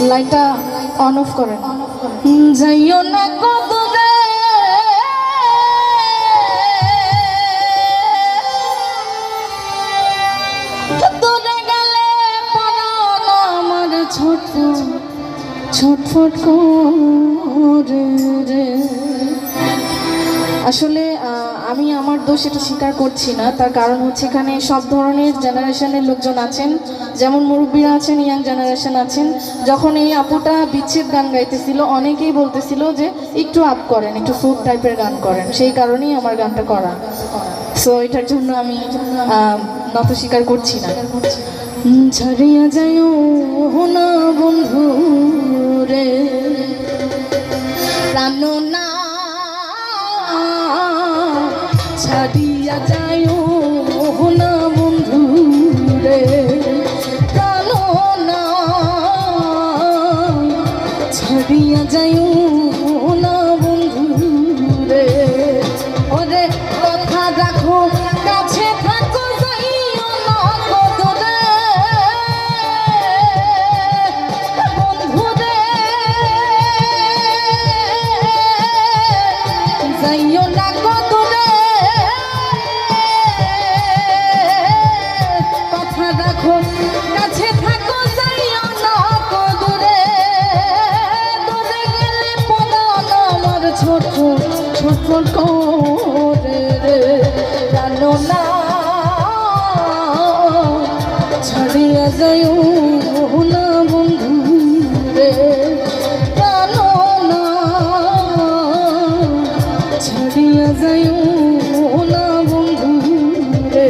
লাইটটা on of করেন। যাইও না কত দূরে গেলে পরাণ আমার ছটফট করে রে। আসলে আমি আমার দোষ এটা স্বীকার করছি না, তার কারণ হচ্ছে এখানে সব ধরনের জেনারেশনের লোকজন আছেন, যেমন মুরব্বীরা আছেন, ইয়াং জেনারেশন আছেন। যখন এই আপুটা বিচ্ছেদ গান গাইতেছিল অনেকেই বলতেছিল যে একটু আপ করেন, একটু ফোক টাইপের গান করেন, সেই কারণেই আমার গানটা করা। সো এটার জন্য আমি নত স্বীকার করছি না। ছাড়িয়া যাইও না বন্ধু রে প্রাণ না, ছাড়িয়া যাইও না বন্ধু রে প্রাণ না, ছাড়িয়া যাইও না বন্ধু রে। ওরে কথা রাখো কাছে থাকো যাইও না কত রে বন্ধু রে, যাইও না কত রে, কথা রাখো কাছে থাকো যাইও না কত রে। দূরে গেলে পরাণ আমার ছটফট করে রে জানো না, ছাড়িয়া যাইও না বন্ধু রে জানো না, ছাড়িয়া যাইও না বন্ধু রে।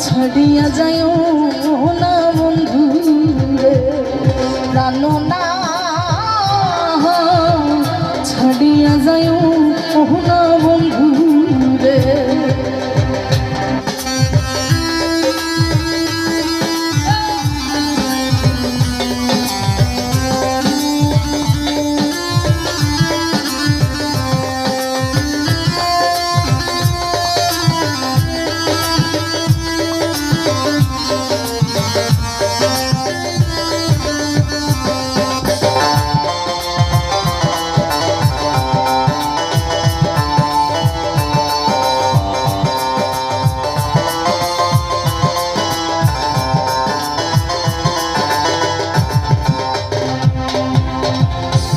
ছাড়িয়া যাইও না বন্ধু রে জানো না, ছাড়িয়া যাইও না বন্ধু রে।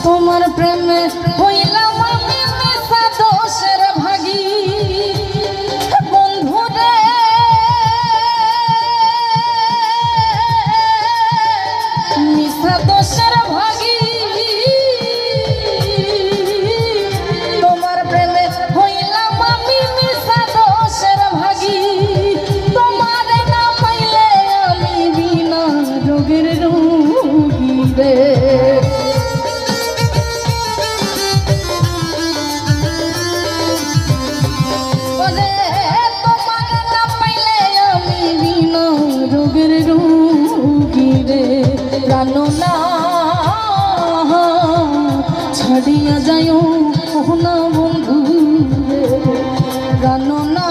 তোমার প্রেমে হইলাম আমি মিশা দোষের ভাগী বন্ধু রে, মিশা দোষের ভাগী। তোমার প্রেমে হইলাম আমি মিশা দোষের ভাগী, তোমার না পাইলে আমি বিনা রোগের রোগী রে। জানো না, ছাড়িয়া যাইও না বন্ধু রে জানো না,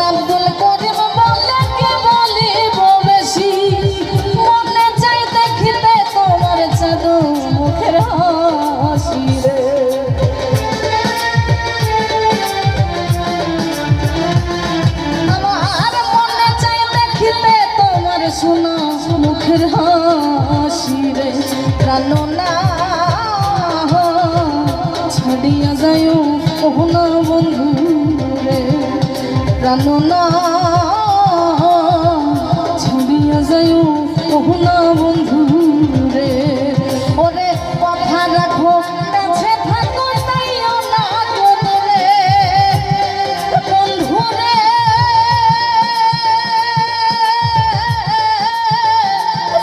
আব্দুল করিম বলে কে বলিব বেশি, মনে চাই দেখিতে তোমার জাদু মুখের হাসি রে। আমার মনে চাই দেখিতে তোমার সোনা মুখের হাসি রে। প্রাণ না ছাড়িয়া যায় ওহনা বন্ধু রে, প্রাণ না ছাড়িয়া যায় ওহনা বন্ধু রে। ওরে কথা রাখো কাছে থাকো তাইও না দূরে বন্ধু রে,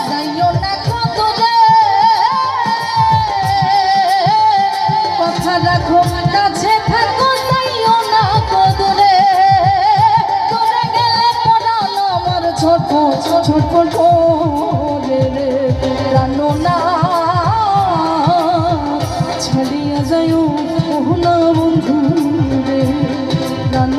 যাইও না দূরে। কথা রাখো কাছে থাকো তাইও না দূরে, দূরে গেলে পরাণ আমার ছোট ছোট রে রে। প্রাণ না ছাড়িয়া যায় ওহনা বন্ধু রে, প্রাণ